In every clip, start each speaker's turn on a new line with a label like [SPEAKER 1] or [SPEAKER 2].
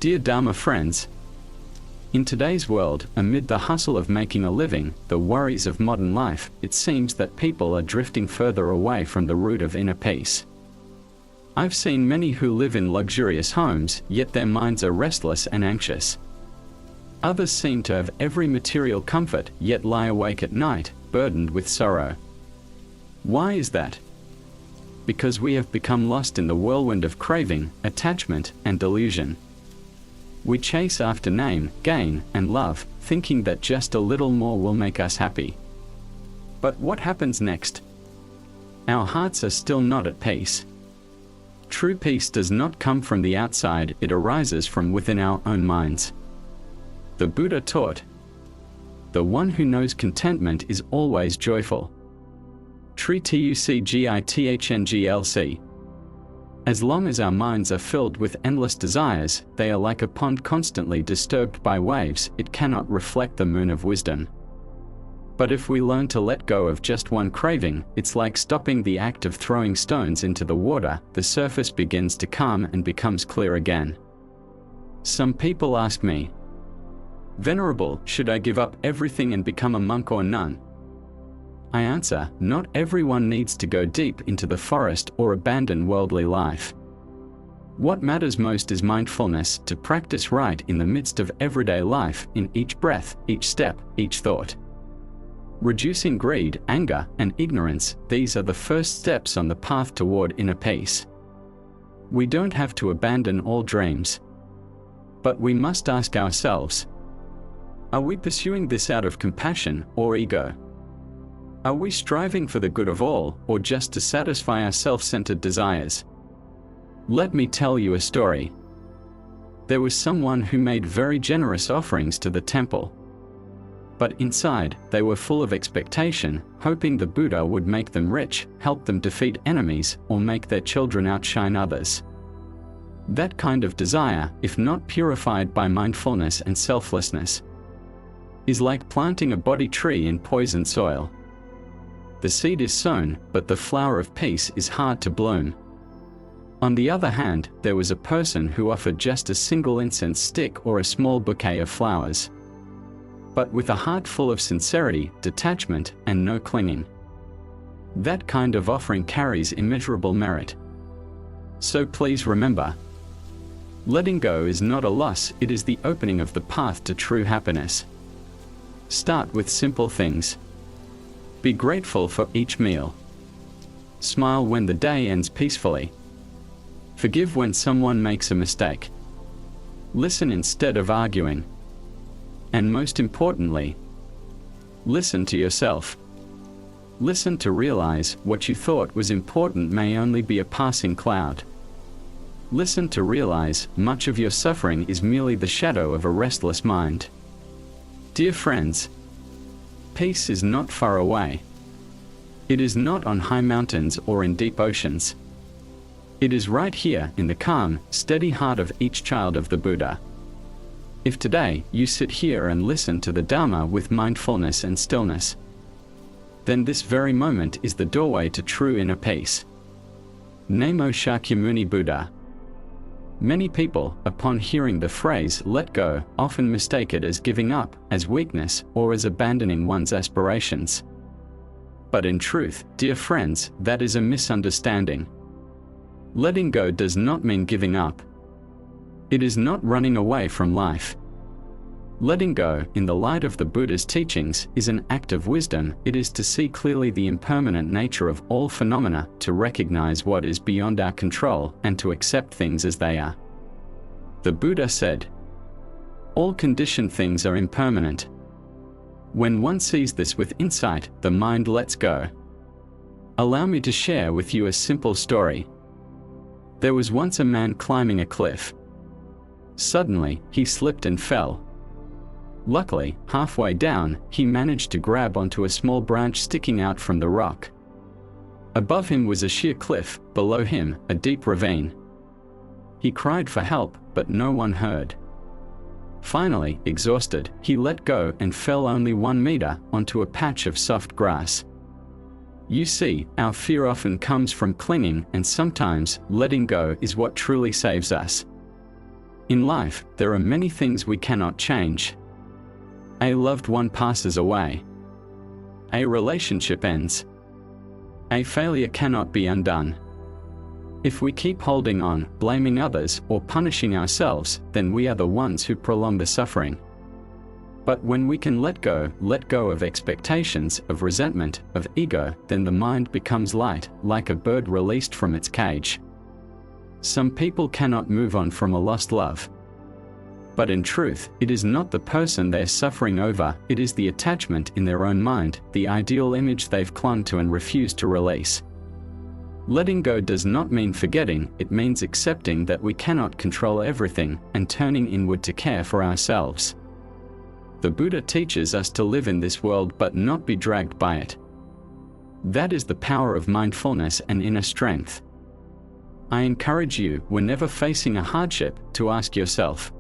[SPEAKER 1] Dear Dharma friends, in today's world, amid the hustle of making a living, the worries of modern life, it seems that people are drifting further away from the root of inner peace. I've seen many who live in luxurious homes, yet their minds are restless and anxious. Others seem to have every material comfort, yet lie awake at night, burdened with sorrow. Why is that? Because we have become lost in the whirlwind of craving, attachment, and delusion. We chase after name, gain, and love, thinking that just a little more will make us happy. But what happens next? Our hearts are still not at peace. True peace does not come from the outside, it arises from within our own minds. The Buddha taught, "The one who knows contentment is always joyful." Tucgithnglc. As long as our minds are filled with endless desires, they are like a pond constantly disturbed by waves, it cannot reflect the moon of wisdom. But if we learn to let go of just one craving, it's like stopping the act of throwing stones into the water, the surface begins to calm and becomes clear again. Some people ask me, "Venerable, should I give up everything and become a monk or nun?" I answer, not everyone needs to go deep into the forest or abandon worldly life. What matters most is mindfulness, to practice right in the midst of everyday life, in each breath, each step, each thought. Reducing greed, anger, and ignorance, these are the first steps on the path toward inner peace. We don't have to abandon all dreams. But we must ask ourselves, are we pursuing this out of compassion or ego? Are we striving for the good of all, or just to satisfy our self-centered desires? Let me tell you a story. There was someone who made very generous offerings to the temple. But inside, they were full of expectation, hoping the Buddha would make them rich, help them defeat enemies, or make their children outshine others. That kind of desire, if not purified by mindfulness and selflessness, is like planting a Bodhi tree in poisoned soil. The seed is sown, but the flower of peace is hard to bloom. On the other hand, there was a person who offered just a single incense stick or a small bouquet of flowers, but with a heart full of sincerity, detachment, and no clinging. That kind of offering carries immeasurable merit. So please remember, letting go is not a loss, it is the opening of the path to true happiness. Start with simple things. Be grateful for each meal. Smile when the day ends peacefully. Forgive when someone makes a mistake. Listen instead of arguing. And most importantly, listen to yourself. Listen to realize what you thought was important may only be a passing cloud. Listen to realize much of your suffering is merely the shadow of a restless mind. Dear friends, peace is not far away. It is not on high mountains or in deep oceans. It is right here in the calm, steady heart of each child of the Buddha. If today you sit here and listen to the Dharma with mindfulness and stillness, then this very moment is the doorway to true inner peace. Namo Shakyamuni Buddha. Many people, upon hearing the phrase "let go," often mistake it as giving up, as weakness, or as abandoning one's aspirations. But in truth, dear friends, that is a misunderstanding. Letting go does not mean giving up. It is not running away from life. Letting go, in the light of the Buddha's teachings, is an act of wisdom. It is to see clearly the impermanent nature of all phenomena, to recognize what is beyond our control, and to accept things as they are. The Buddha said, "All conditioned things are impermanent." When one sees this with insight, the mind lets go. Allow me to share with you a simple story. There was once a man climbing a cliff. Suddenly, he slipped and fell. Luckily, halfway down, he managed to grab onto a small branch sticking out from the rock. Above him was a sheer cliff, below him, a deep ravine. He cried for help, but no one heard. Finally, exhausted, he let go and fell only 1 meter onto a patch of soft grass. You see, our fear often comes from clinging, and sometimes letting go is what truly saves us. In life, there are many things we cannot change. A loved one passes away. A relationship ends. A failure cannot be undone. If we keep holding on, blaming others, or punishing ourselves, then we are the ones who prolong the suffering. But when we can let go of expectations, of resentment, of ego, then the mind becomes light, like a bird released from its cage. Some people cannot move on from a lost love. But in truth, it is not the person they're suffering over, it is the attachment in their own mind, the ideal image they've clung to and refused to release. Letting go does not mean forgetting, it means accepting that we cannot control everything, and turning inward to care for ourselves. The Buddha teaches us to live in this world but not be dragged by it. That is the power of mindfulness and inner strength. I encourage you, whenever facing a hardship, to ask yourself,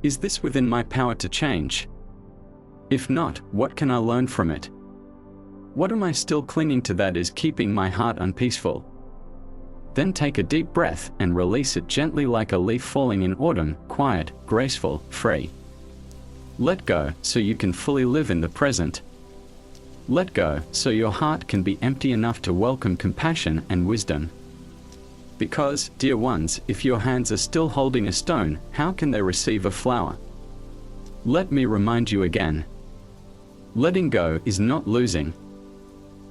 [SPEAKER 1] is this within my power to change? If not, what can I learn from it? What am I still clinging to that is keeping my heart unpeaceful? Then take a deep breath and release it gently like a leaf falling in autumn, quiet, graceful, free. Let go so you can fully live in the present. Let go so your heart can be empty enough to welcome compassion and wisdom. Because, dear ones, if your hands are still holding a stone, how can they receive a flower? Let me remind you again. Letting go is not losing.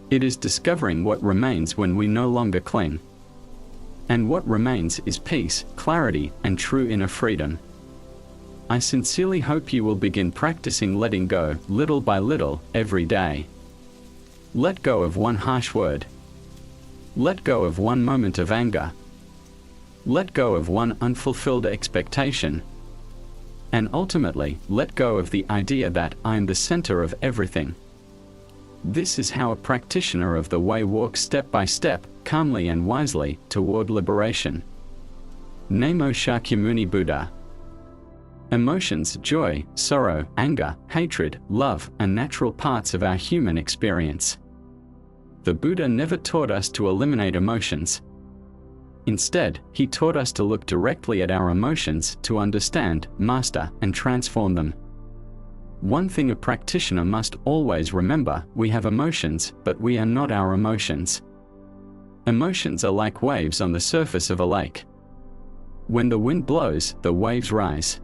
[SPEAKER 1] It is discovering what remains when we no longer cling. And what remains is peace, clarity, and true inner freedom. I sincerely hope you will begin practicing letting go, little by little, every day. Let go of one harsh word. Let go of one moment of anger. Let go of one unfulfilled expectation. And ultimately, let go of the idea that I am the center of everything. This is how a practitioner of the way walks step by step, calmly and wisely, toward liberation. Namo Shakyamuni Buddha. Emotions, joy, sorrow, anger, hatred, love, are natural parts of our human experience. The Buddha never taught us to eliminate emotions. Instead, he taught us to look directly at our emotions, to understand, master, and transform them. One thing a practitioner must always remember, we have emotions, but we are not our emotions. Emotions are like waves on the surface of a lake. When the wind blows, the waves rise.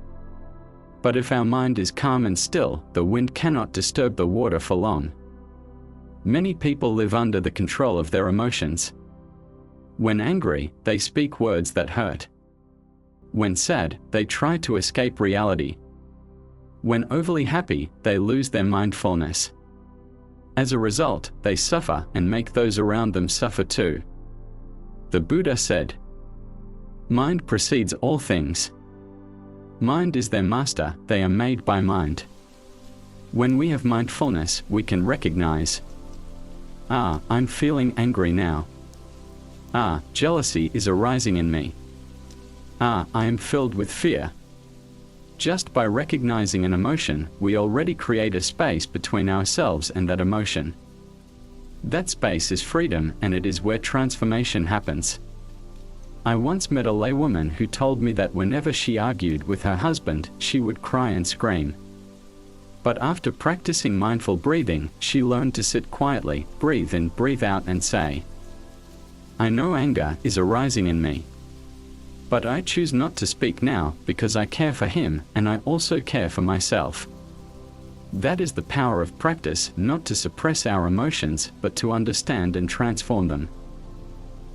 [SPEAKER 1] But if our mind is calm and still, the wind cannot disturb the water for long. Many people live under the control of their emotions. When angry, they speak words that hurt. When sad, they try to escape reality. When overly happy, they lose their mindfulness. As a result, they suffer and make those around them suffer too. The Buddha said, "Mind precedes all things. Mind is their master, they are made by mind." When we have mindfulness, we can recognize, I'm feeling angry now. Jealousy is arising in me. I am filled with fear. Just by recognizing an emotion, we already create a space between ourselves and that emotion. That space is freedom, and it is where transformation happens. I once met a laywoman who told me that whenever she argued with her husband, she would cry and scream. But after practicing mindful breathing, she learned to sit quietly, breathe in, breathe out, and say, I know anger is arising in me. But I choose not to speak now, because I care for him, and I also care for myself. That is the power of practice, not to suppress our emotions, but to understand and transform them.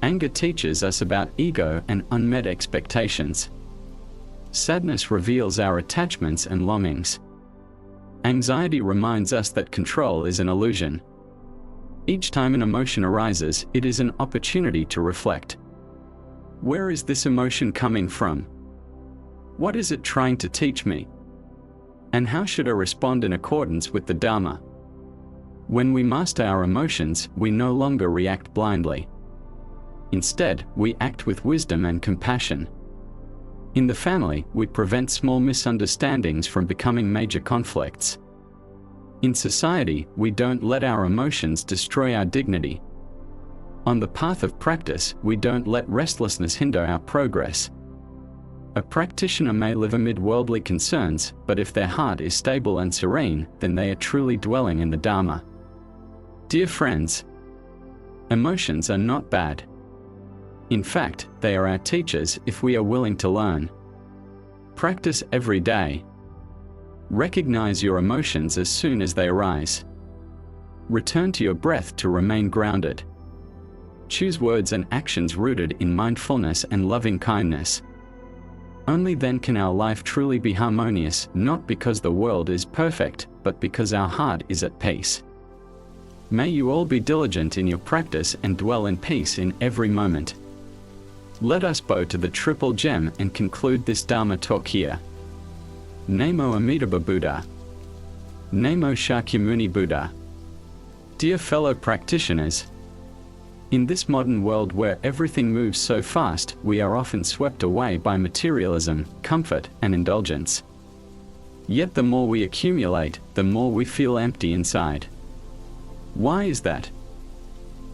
[SPEAKER 1] Anger teaches us about ego and unmet expectations. Sadness reveals our attachments and longings. Anxiety reminds us that control is an illusion. Each time an emotion arises, it is an opportunity to reflect. Where is this emotion coming from? What is it trying to teach me? And how should I respond in accordance with the Dharma? When we master our emotions, we no longer react blindly. Instead, we act with wisdom and compassion. In the family, we prevent small misunderstandings from becoming major conflicts. In society, we don't let our emotions destroy our dignity. On the path of practice, we don't let restlessness hinder our progress. A practitioner may live amid worldly concerns, but if their heart is stable and serene, then they are truly dwelling in the Dharma. Dear friends, emotions are not bad. In fact, they are our teachers if we are willing to learn. Practice every day. Recognize your emotions as soon as they arise. Return to your breath to remain grounded. Choose words and actions rooted in mindfulness and loving kindness. Only then can our life truly be harmonious, not because the world is perfect, but because our heart is at peace. May you all be diligent in your practice and dwell in peace in every moment. Let us bow to the triple gem and conclude this Dharma talk here. Namo Amitabha Buddha. Namo Shakyamuni Buddha. Dear fellow practitioners, in this modern world where everything moves so fast, we are often swept away by materialism, comfort, and indulgence. Yet the more we accumulate, the more we feel empty inside. Why is that?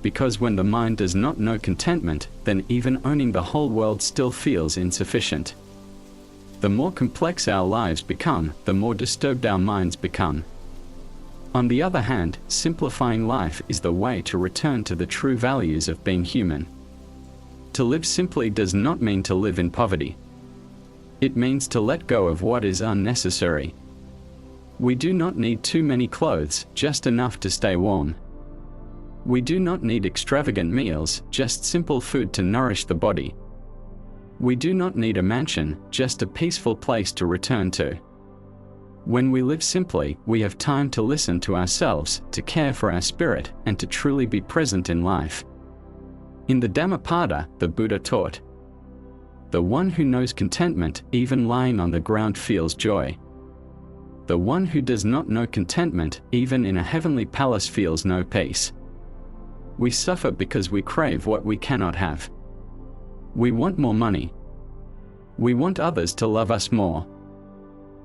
[SPEAKER 1] Because when the mind does not know contentment, then even owning the whole world still feels insufficient. The more complex our lives become, the more disturbed our minds become. On the other hand, simplifying life is the way to return to the true values of being human. To live simply does not mean to live in poverty. It means to let go of what is unnecessary. We do not need too many clothes, just enough to stay warm. We do not need extravagant meals, just simple food to nourish the body. We do not need a mansion, just a peaceful place to return to. When we live simply, we have time to listen to ourselves, to care for our spirit, and to truly be present in life. In the Dhammapada, the Buddha taught, "The one who knows contentment, even lying on the ground feels joy. The one who does not know contentment, even in a heavenly palace feels no peace." We suffer because we crave what we cannot have. We want more money. We want others to love us more.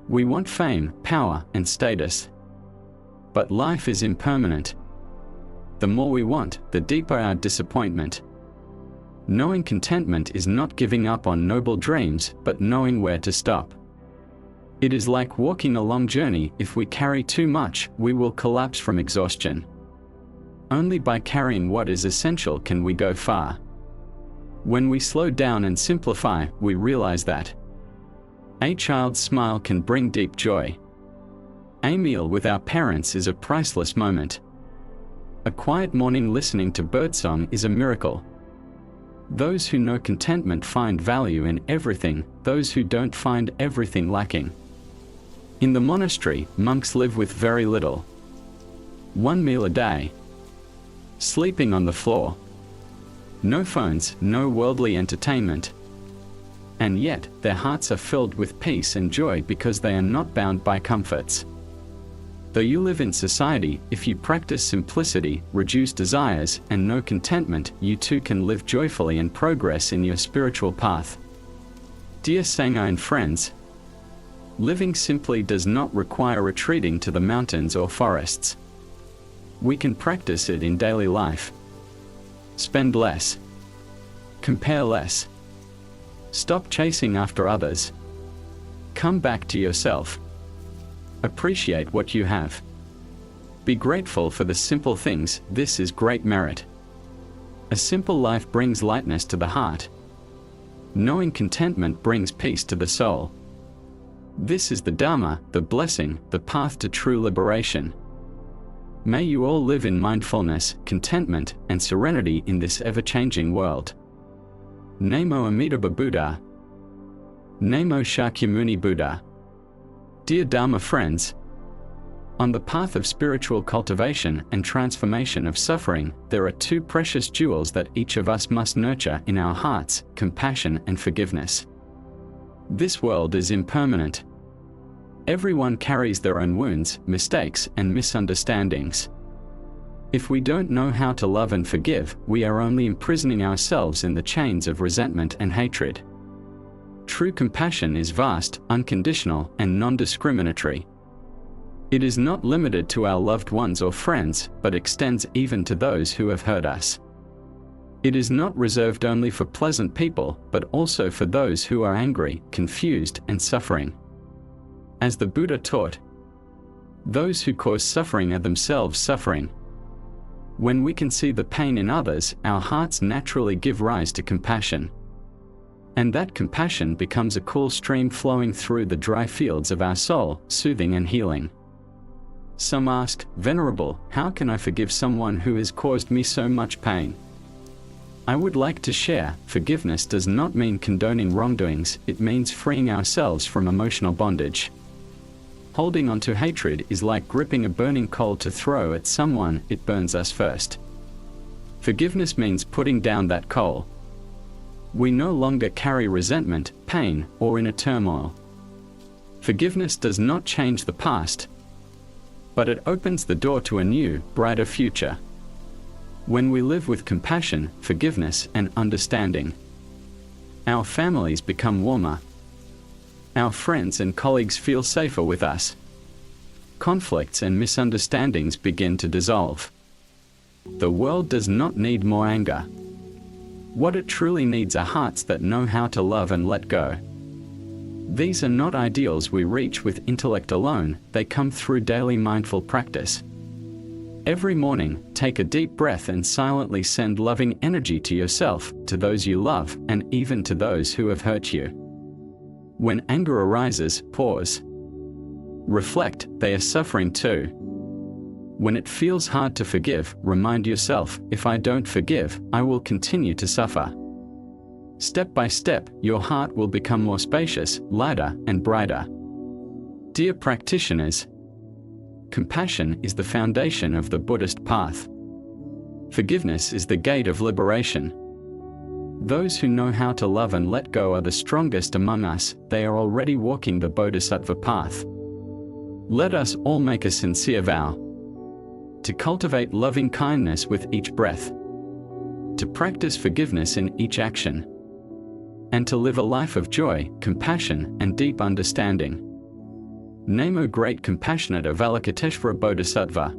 [SPEAKER 1] We want fame, power, and status. But life is impermanent. The more we want, the deeper our disappointment. Knowing contentment is not giving up on noble dreams, but knowing where to stop. It is like walking a long journey. If we carry too much, we will collapse from exhaustion. Only by carrying what is essential can we go far. When we slow down and simplify, we realize that a child's smile can bring deep joy. A meal with our parents is a priceless moment. A quiet morning listening to birdsong is a miracle. Those who know contentment find value in everything, those who don't find everything lacking. In the monastery, monks live with very little. 1 meal a day. Sleeping on the floor. No phones, no worldly entertainment. And yet, their hearts are filled with peace and joy because they are not bound by comforts. Though you live in society, if you practice simplicity, reduce desires, and know contentment, you too can live joyfully and progress in your spiritual path. Dear Sangha and friends, living simply does not require retreating to the mountains or forests. We can practice it in daily life. Spend less. Compare less. Stop chasing after others. Come back to yourself. Appreciate what you have. Be grateful for the simple things. This is great merit. A simple life brings lightness to the heart. Knowing contentment brings peace to the soul. This is the Dharma, the blessing, the path to true liberation. May you all live in mindfulness, contentment, and serenity in this ever-changing world. Namo Amitabha Buddha. Namo Shakyamuni Buddha. Dear Dharma friends, on the path of spiritual cultivation and transformation of suffering, there are two precious jewels that each of us must nurture in our hearts: compassion and forgiveness. This world is impermanent. Everyone carries their own wounds, mistakes, and misunderstandings. If we don't know how to love and forgive, we are only imprisoning ourselves in the chains of resentment and hatred. True compassion is vast, unconditional, and non-discriminatory. It is not limited to our loved ones or friends, but extends even to those who have hurt us. It is not reserved only for pleasant people, but also for those who are angry, confused, and suffering. As the Buddha taught, those who cause suffering are themselves suffering. When we can see the pain in others, our hearts naturally give rise to compassion. And that compassion becomes a cool stream flowing through the dry fields of our soul, soothing and healing. Some ask, "Venerable, how can I forgive someone who has caused me so much pain?" I would like to share, forgiveness does not mean condoning wrongdoings, it means freeing ourselves from emotional bondage. Holding on to hatred is like gripping a burning coal to throw at someone, it burns us first. Forgiveness means putting down that coal. We no longer carry resentment, pain, or inner turmoil. Forgiveness does not change the past, but it opens the door to a new, brighter future. When we live with compassion, forgiveness, and understanding, our families become warmer. Our friends and colleagues feel safer with us. Conflicts and misunderstandings begin to dissolve. The world does not need more anger. What it truly needs are hearts that know how to love and let go. These are not ideals we reach with intellect alone, they come through daily mindful practice. Every morning, take a deep breath and silently send loving energy to yourself, to those you love, and even to those who have hurt you. When anger arises, pause. Reflect, they are suffering too. When it feels hard to forgive, remind yourself, if I don't forgive, I will continue to suffer. Step by step, your heart will become more spacious, lighter, and brighter. Dear practitioners, compassion is the foundation of the Buddhist path. Forgiveness is the gate of liberation. Those who know how to love and let go are the strongest among us, they are already walking the Bodhisattva path. Let us all make a sincere vow to cultivate loving kindness with each breath, to practice forgiveness in each action, and to live a life of joy, compassion, and deep understanding. Namo Great Compassionate Avalokiteshvara Bodhisattva.